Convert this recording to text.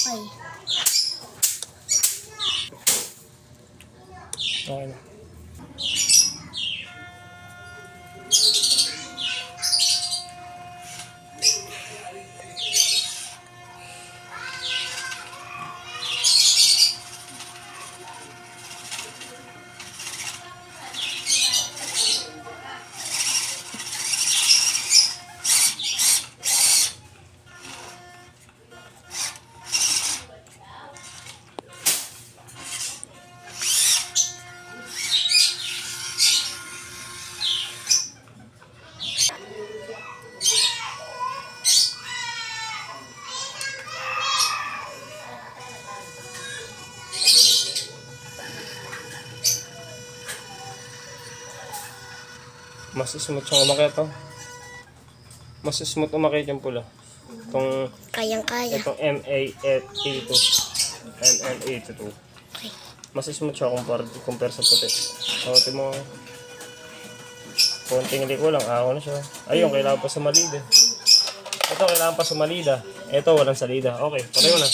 Okay. Okay na. Mas smooth siyang umakyat, oh. Mas smooth umakyat yung pula. Kayang-kaya. Itong MA82. MN82. Okay. Mas smooth siya compare sa puti. O, mo. Konting liko lang, ako na siya. Ayun, kailangan pa sumalida. Ito, kailangan pa sumalida. Ito, walang salida. Okay, pareho na.